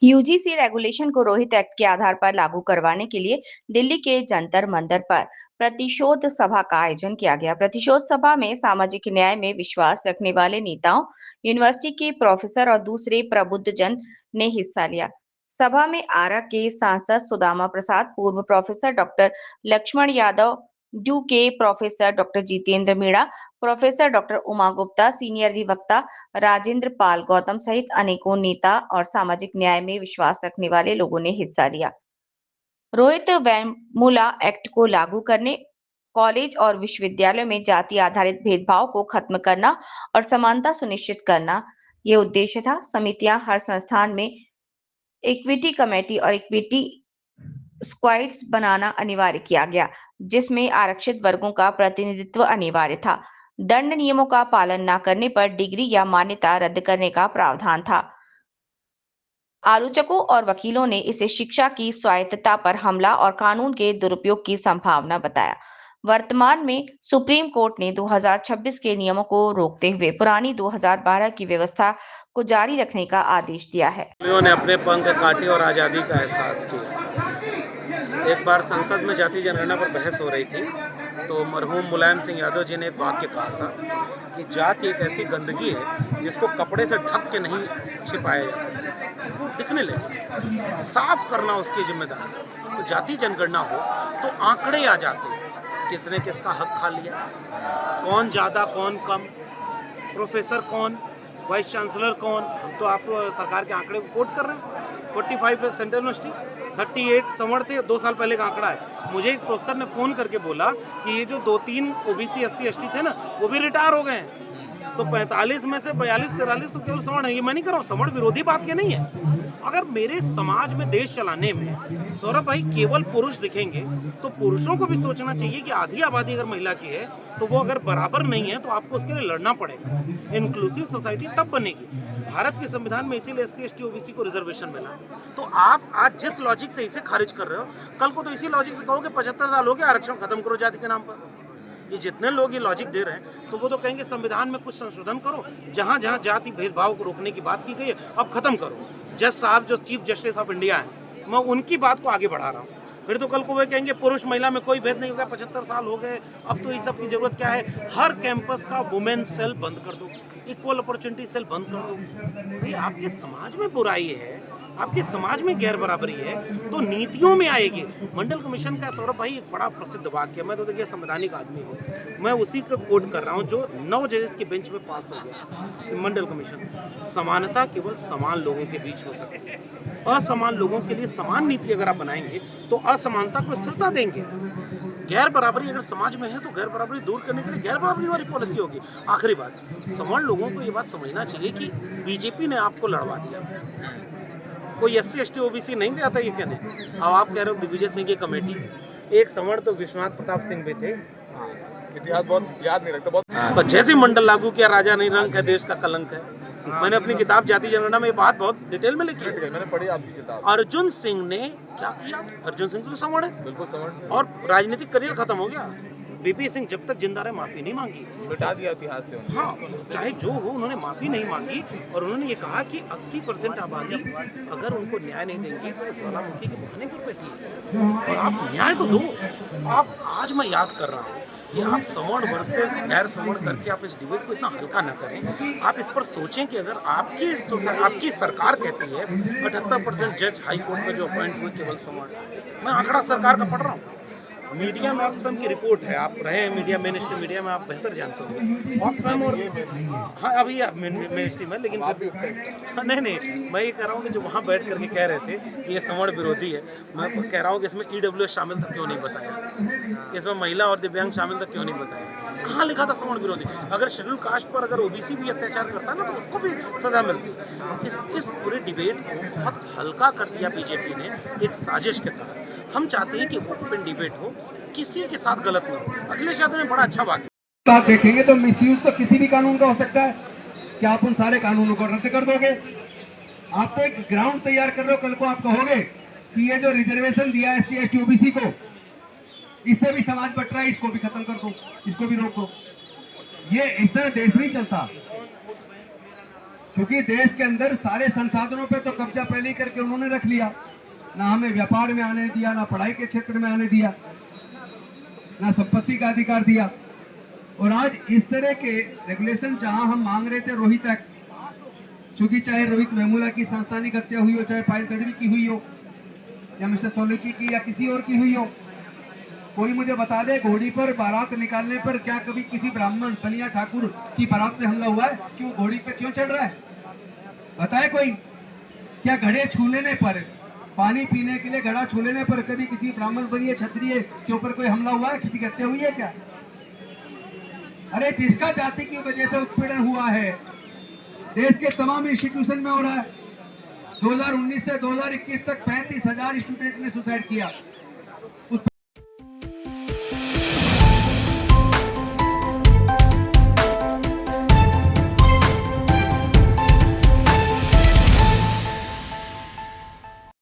UGC regulation को Rohit act के आधार पर लागू करवाने के लिए दिल्ली के जंतर मंतर पर प्रतिशोध सभा का आयोजन किया गया। प्रतिशोध सभा में सामाजिक न्याय में विश्वास रखने वाले नेताओं, यूनिवर्सिटी के प्रोफेसर और दूसरे प्रबुद्ध जन ने हिस्सा लिया। सभा में आरा के सांसद सुदामा प्रसाद, पूर्व professor doctor Laxman Yadav, DU के professor doctor Jitendra Meena, professor doctor Uma Gupta, senior अधिवक्ता राजेंद्र पाल गौतम सहित अनेकों नेता और सामाजिक न्याय में विश्वास रखने वाले लोगों ने हिस्सा लिया। रोहित वेमुला एक्ट को लागू करने, कॉलेज और विश्वविद्यालयों में जाति आधारित भेदभाव को खत्म करना और समानता सुनिश्चित करना ये उद्देश्य था। समितियां हर संस्थान में इक्विटी कमेटी और इक्विटी स्क्वाड्स बनाना अनिवार्य किया गया, जिसमें आरक्षित वर्गों का प्रतिनिधित्व अनिवार्य था। दंड नियमों का पालन न करने पर डिग्री या मान्यता रद्द करने का प्रावधान था। आलोचकों और वकीलों ने इसे शिक्षा की स्वायत्तता पर हमला और कानून के दुरुपयोग की संभावना बताया। वर्तमान में सुप्रीम कोर्ट ने 2026 के नियमों को रोकते हुए पुरानी 2012 की व्यवस्था को जारी रखने का आदेश दिया है। ने अपने पंख काटे और आज़ादी का एहसास किया। एक बार संसद में जाति जनगणना पर बहस हो रही थी तो मरहूम मुलायम सिंह यादव जी ने एक वाक्य कहा था कि जाति एक ऐसी गंदगी है जिसको कपड़े से ढक के नहीं छिपाया जा सकता, वो दिखने लगे। साफ करना उसकी जिम्मेदारी। तो जाति जनगणना हो तो आंकड़े आ जाते हैं, किसने किसका हक खा लिया, कौन ज़्यादा कौन कम, प्रोफेसर कौन, वाइस चांसलर कौन। हम तो आप सरकार के आंकड़े को कोट कर रहे हैं। 45 है सेंट्रल यूनिवर्सिटी, 38 समर थे, 2 साल पहले का आंकड़ा है। मुझे एक प्रोफेसर ने फ़ोन करके बोला कि ये जो 2-3 ओबीसी SC ST थे ना, वो भी रिटायर हो गए हैं। तो 45 में से 42-43 तो केवल सवर्ण है। ये मैं नहीं कर रहा हूँ, सवर्ण विरोधी बात ये नहीं है। अगर मेरे समाज में देश चलाने में सौरभ भाई केवल पुरुष दिखेंगे तो पुरुषों को भी सोचना चाहिए कि आधी आबादी अगर महिला की है तो वो अगर बराबर नहीं है तो आपको उसके लिए लड़ना पड़ेगा। इंक्लूसिव सोसाइटी तब बनेगी। भारत के संविधान में इसीलिए SC ST OBC को रिजर्वेशन मिला। तो आप आज जिस लॉजिक से इसे खारिज कर रहे हो, कल को तो इसी लॉजिक से कहोगे 75 साल हो गए आरक्षण खत्म करो जाति के नाम पर। ये जितने लोग ये लॉजिक दे रहे हैं तो वो तो कहेंगे संविधान में कुछ संशोधन करो, जहाँ जहाँ जाति भेदभाव को रोकने की बात की गई है अब खत्म करो। जज साहब जो चीफ जस्टिस ऑफ इंडिया हैं, मैं उनकी बात को आगे बढ़ा रहा हूँ। फिर तो कल को वे कहेंगे पुरुष महिला में कोई भेद नहीं होगा, 75 साल हो गए, अब तो ये सब की जरूरत क्या है। हर कैंपस का वुमेन सेल बंद कर दो, इक्वल अपॉर्चुनिटी सेल बंद कर दो। भाई आपके समाज में बुराई है, आपके समाज में गैर बराबरी है तो नीतियों में आएगी। मंडल कमीशन का सौरभ भाई एक बड़ा प्रसिद्ध वाक्य, मैं तो देखिए संवैधानिक आदमी हूँ, मैं उसी को कोट कर रहा हूँ जो 9 जजेस की बेंच में पास हो गया। मंडल कमीशन, समानता केवल समान लोगों के बीच हो सकती है। असमान लोगों के लिए समान नीति अगर आप बनाएंगे तो असमानता को स्थिरता देंगे। गैर बराबरी अगर समाज में है तो गैर बराबरी दूर करने के लिए गैर बराबरी वाली पॉलिसी होगी। आखिरी बात, समान लोगों को ये बात समझना चाहिए कि बीजेपी ने आपको लड़वा दिया, कोई SC ST OBC नहीं गया था ये कहने। अब आप कह रहे हो दिग्विजय सिंह की कमेटी, एक सवर्ण तो विश्वनाथ प्रताप सिंह भी थे। इतिहास बहुत याद नहीं रखता, बहुत पर जैसे मंडल लागू किया, राजा नहीं रंक है देश का कलंक है। मैंने अपनी किताब जाति जनगणना में ये बात बहुत डिटेल में लिखी है। मैंने पढ़ी आपकी किताब। अर्जुन सिंह ने क्या किया? अर्जुन सिंह तो सवर्ण है, बिल्कुल सवर्ण, और राजनीतिक करियर खत्म हो गया। VP सिंह जब तक जिंदा रहे माफी नहीं मांगी, मिटा दिया इतिहास से। हाँ, चाहे जो हो, उन्होंने माफी नहीं मांगी और उन्होंने ये कहा कि 80% आबादी अगर उनको न्याय नहीं देंगे तो ज्वालामुखी के बहाने पर बैठी है, और आप न्याय तो दो। आप आज मैं याद कर रहा हूँ कि आप सवर्ण वर्सेस गैर सवर्ण करके आप इस डिबेट को इतना हल्का ना करें। आप इस पर सोचें कि अगर आपकी सरकार कहती है 78% जज हाई कोर्ट में जो अपॉइंट हुए केवल सवर्ण, मैं आंकड़ा सरकार का पढ़ रहा हूँ। मीडिया में ऑक्सफैम की रिपोर्ट है, आप रहे हैं मीडिया, मेन स्ट्रीम मीडिया में, आप बेहतर जानते हो ऑक्सफैम। और हाँ अभी मेन स्ट्रीम है, लेकिन नहीं मैं ये कह रहा हूँ कि जो वहाँ बैठ करके कह रहे थे कि ये सवर्ण विरोधी है, मैं कह रहा हूँ कि इसमें EWS शामिल था, क्यों नहीं बताया? इसमें महिला और दिव्यांग शामिल था, क्यों नहीं बताया? कहाँ लिखा था सवर्ण विरोधी? अगर शेड्यूल कास्ट पर अगर OBC भी अत्याचार करता है ना तो उसको भी सजा मिलती। इस पूरे डिबेट को बहुत हल्का कर दिया बीजेपी ने एक साजिश के तहत। हम चाहते हैं कि ओपन डिबेट हो, किसी के साथ गलत ना हो। अखिलेश यादव ने बड़ा अच्छा वाक्य बात देखेंगे तो मिसयूज तो किसी भी कानून का हो सकता है। क्या आप उन सारे कानूनों को रद्द कर दोगे? आप तो एक ग्राउंड तैयार कर रहे हो, कल को आप कहोगे कि ये जो रिजर्वेशन दिया है SC ST OBC को, इससे भी समाज बट रहा है, इसको भी खत्म कर दो, इसको भी रोक दो। ये इस तरह देश नहीं चलता। क्योंकि देश के अंदर सारे संसाधनों पे तो कब्जा पहले ही करके उन्होंने रख लिया, ना हमें व्यापार में आने दिया, ना पढ़ाई के क्षेत्र में आने दिया, ना संपत्ति का अधिकार दिया। और आज इस तरह के रेगुलेशन जहां हम मांग रहे थे रोहित एक्ट, क्योंकि चाहे रोहित वेमुला की संस्थानिक हत्या हुई हो, चाहे पायल तड़वी की हुई हो, या मिस्टर सोलंकी की या किसी और की हुई हो, कोई मुझे बता दे घोड़ी पर बारात निकालने पर क्या कभी किसी ब्राह्मण बनिया ठाकुर की बारात पे हमला हुआ है कि वो घोड़ी पे क्यों चढ़ रहा है? बताए कोई? क्या घड़े छू लेने पर, पानी पीने के लिए घड़ा छू लेने पर कभी किसी ब्राह्मण बनिए क्षत्रिय के ऊपर कोई हमला हुआ है, किसी की हत्या हुई है क्या? अरे जिसका जाति की वजह से उत्पीड़न हुआ है देश के तमाम इंस्टीट्यूशन में हो रहा है। 2019 से 2021 तक 35,000 स्टूडेंट ने सुसाइड किया।